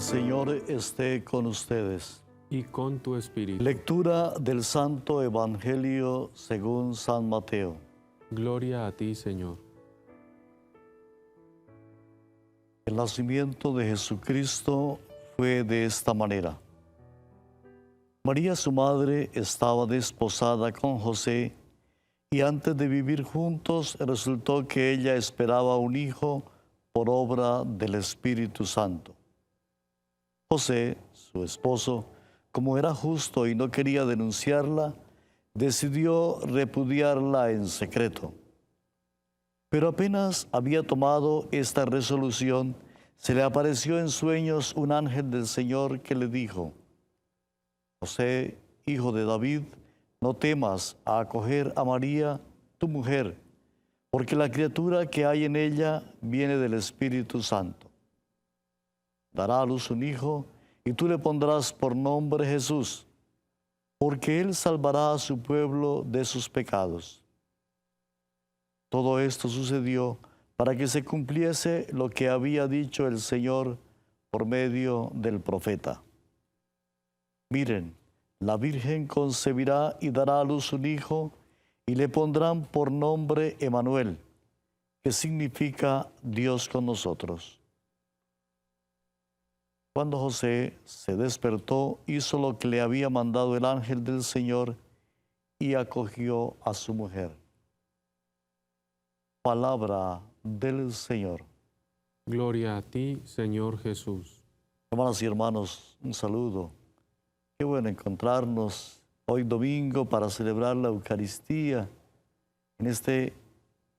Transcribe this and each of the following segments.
Señor esté con ustedes. Y con tu espíritu. Lectura del Santo Evangelio según San Mateo. Gloria a ti, Señor. El nacimiento de Jesucristo fue de esta manera. María, su madre, estaba desposada con José y antes de vivir juntos resultó que ella esperaba un hijo por obra del Espíritu Santo. José, su esposo, como era justo y no quería denunciarla, decidió repudiarla en secreto. Pero apenas había tomado esta resolución, se le apareció en sueños un ángel del Señor que le dijo: José, hijo de David, no temas a acoger a María, tu mujer, porque la criatura que hay en ella viene del Espíritu Santo. Dará a luz un hijo, y tú le pondrás por nombre Jesús, porque él salvará a su pueblo de sus pecados. Todo esto sucedió para que se cumpliese lo que había dicho el Señor por medio del profeta. Miren, la Virgen concebirá y dará a luz un hijo, y le pondrán por nombre Emmanuel, que significa Dios con nosotros. Cuando José se despertó, hizo lo que le había mandado el ángel del Señor y acogió a su mujer. Palabra del Señor. Gloria a ti, Señor Jesús. Hermanas y hermanos, un saludo. Qué bueno encontrarnos hoy domingo para celebrar la Eucaristía, en este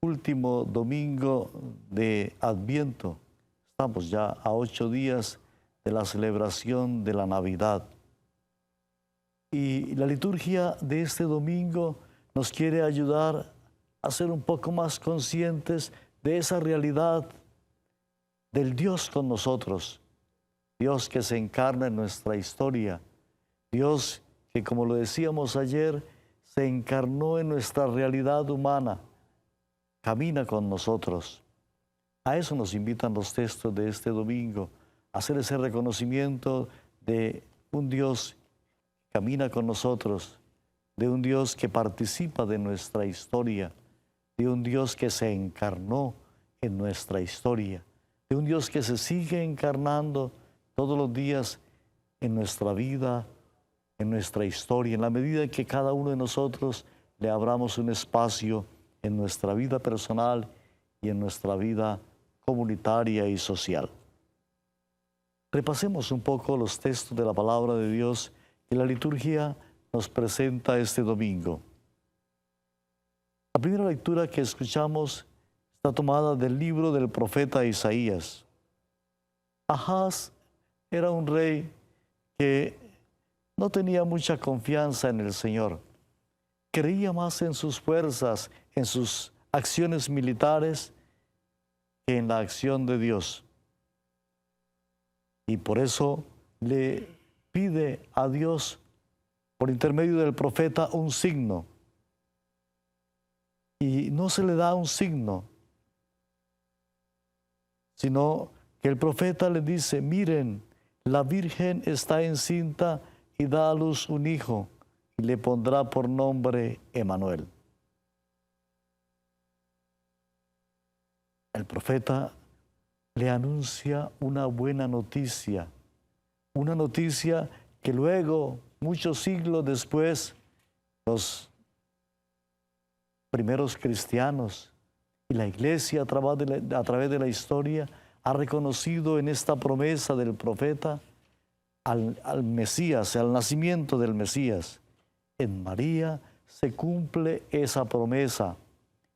último domingo de Adviento. Estamos ya a 8 días de la celebración de la Navidad. Y la liturgia de este domingo nos quiere ayudar a ser un poco más conscientes de esa realidad del Dios con nosotros. Dios que se encarna en nuestra historia. Dios que, como lo decíamos ayer, se encarnó en nuestra realidad humana. Camina con nosotros. A eso nos invitan los textos de este domingo. Hacer ese reconocimiento de un Dios que camina con nosotros, de un Dios que participa de nuestra historia, de un Dios que se encarnó en nuestra historia, de un Dios que se sigue encarnando todos los días en nuestra vida, en nuestra historia, en la medida en que cada uno de nosotros le abramos un espacio en nuestra vida personal y en nuestra vida comunitaria y social. Repasemos un poco los textos de la palabra de Dios que la liturgia nos presenta este domingo. La primera lectura que escuchamos está tomada del libro del profeta Isaías. Ahaz era un rey que no tenía mucha confianza en el Señor. Creía más en sus fuerzas, en sus acciones militares, que en la acción de Dios. Y por eso le pide a Dios, por intermedio del profeta, un signo. Y no se le da un signo, sino que el profeta le dice: miren, la Virgen está encinta y da a luz un hijo, y le pondrá por nombre Emmanuel. El profeta le anuncia una buena noticia, una noticia que luego, muchos siglos después, los primeros cristianos y la Iglesia a través de la historia ha reconocido en esta promesa del profeta al Mesías, al nacimiento del Mesías. En María se cumple esa promesa,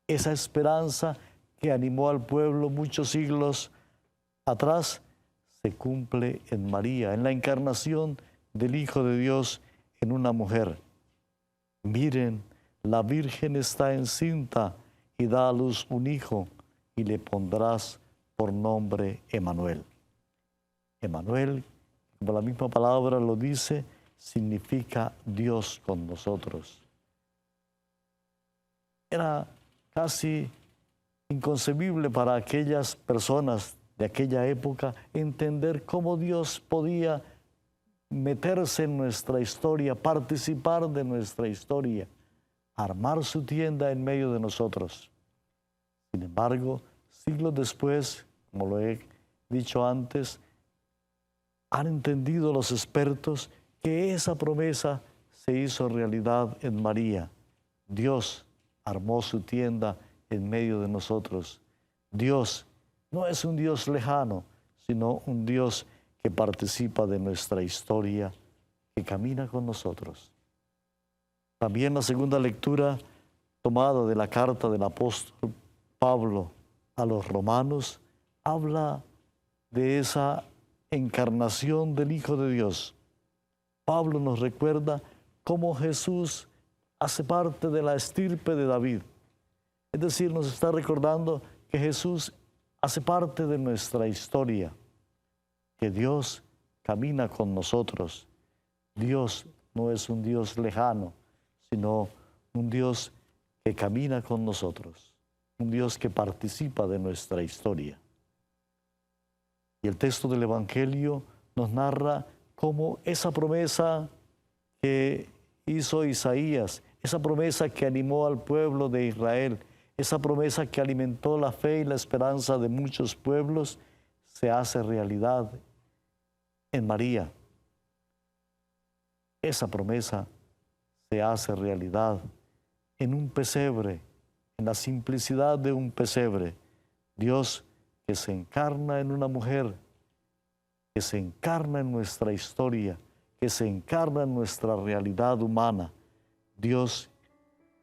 esa esperanza que animó al pueblo muchos siglos atrás, se cumple en María, en la encarnación del Hijo de Dios en una mujer. Miren, la Virgen está encinta y da a luz un hijo, y le pondrás por nombre Emmanuel. Emmanuel, como la misma palabra lo dice, significa Dios con nosotros. Era casi inconcebible para aquellas personas de aquella época, entender cómo Dios podía meterse en nuestra historia, participar de nuestra historia, armar su tienda en medio de nosotros. Sin embargo, siglos después, como lo he dicho antes, han entendido los expertos que esa promesa se hizo realidad en María. Dios armó su tienda en medio de nosotros. Dios no es un Dios lejano, sino un Dios que participa de nuestra historia, que camina con nosotros. También la segunda lectura, tomada de la carta del apóstol Pablo a los romanos, habla de esa encarnación del Hijo de Dios. Pablo nos recuerda cómo Jesús hace parte de la estirpe de David. Es decir, nos está recordando que Jesús hace parte de nuestra historia, que Dios camina con nosotros. Dios no es un Dios lejano, sino un Dios que camina con nosotros, un Dios que participa de nuestra historia. Y el texto del Evangelio nos narra cómo esa promesa que hizo Isaías, esa promesa que animó al pueblo de Israel, esa promesa que alimentó la fe y la esperanza de muchos pueblos, se hace realidad en María. Esa promesa se hace realidad en un pesebre, en la simplicidad de un pesebre. Dios que se encarna en una mujer, que se encarna en nuestra historia, que se encarna en nuestra realidad humana. Dios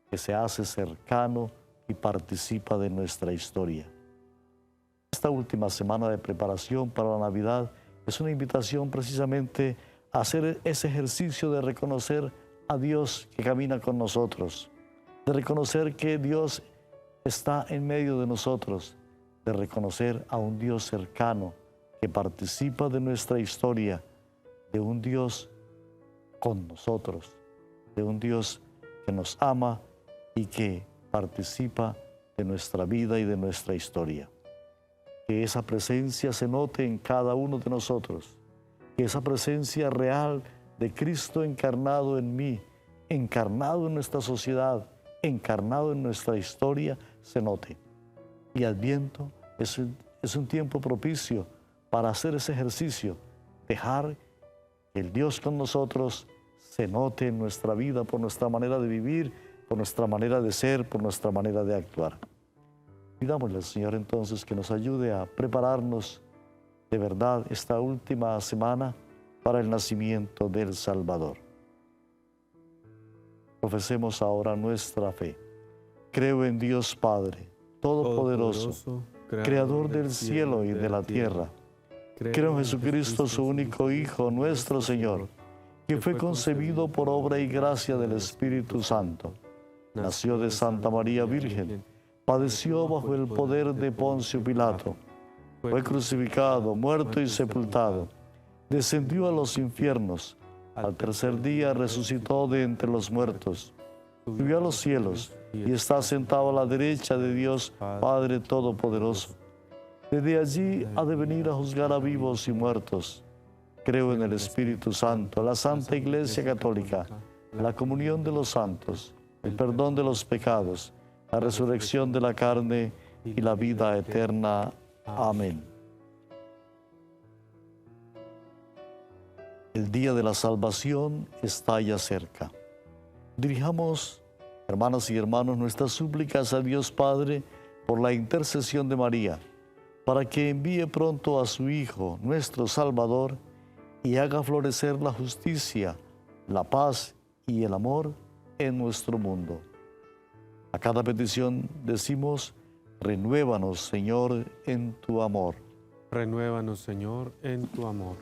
que se hace cercano y participa de nuestra historia. Esta última semana de preparación para la Navidad es una invitación precisamente a hacer ese ejercicio de reconocer a Dios que camina con nosotros, de reconocer que Dios está en medio de nosotros, de reconocer a un Dios cercano que participa de nuestra historia, de un Dios con nosotros, de un Dios que nos ama y que participa de nuestra vida y de nuestra historia. Que esa presencia se note en cada uno de nosotros, que esa presencia real de Cristo encarnado en mí, encarnado en nuestra sociedad, encarnado en nuestra historia, se note. Y Adviento es un tiempo propicio para hacer ese ejercicio, dejar que el Dios con nosotros se note en nuestra vida por nuestra manera de vivir, por nuestra manera de ser, por nuestra manera de actuar. Pidámosle al Señor entonces que nos ayude a prepararnos de verdad esta última semana para el nacimiento del Salvador. Profesemos ahora nuestra fe. Creo en Dios Padre, Todopoderoso, Creador del cielo y de la tierra. Creo en Jesucristo, su único Hijo, nuestro Señor, que fue concebido por obra y gracia del Espíritu Santo. Nació de Santa María Virgen, padeció bajo el poder de Poncio Pilato, fue crucificado, muerto y sepultado, descendió a los infiernos, al tercer día resucitó de entre los muertos, subió a los cielos y está sentado a la derecha de Dios Padre Todopoderoso. Desde allí ha de venir a juzgar a vivos y muertos. Creo en el Espíritu Santo, la Santa Iglesia Católica, la comunión de los santos, el perdón de los pecados, la resurrección de la carne y la vida eterna. Amén. El día de la salvación está ya cerca. Dirijamos, hermanas y hermanos, nuestras súplicas a Dios Padre por la intercesión de María, para que envíe pronto a su Hijo, nuestro Salvador, y haga florecer la justicia, la paz y el amor en nuestro mundo. A cada petición decimos: renuévanos, Señor, en tu amor. Renuévanos, Señor, en tu amor.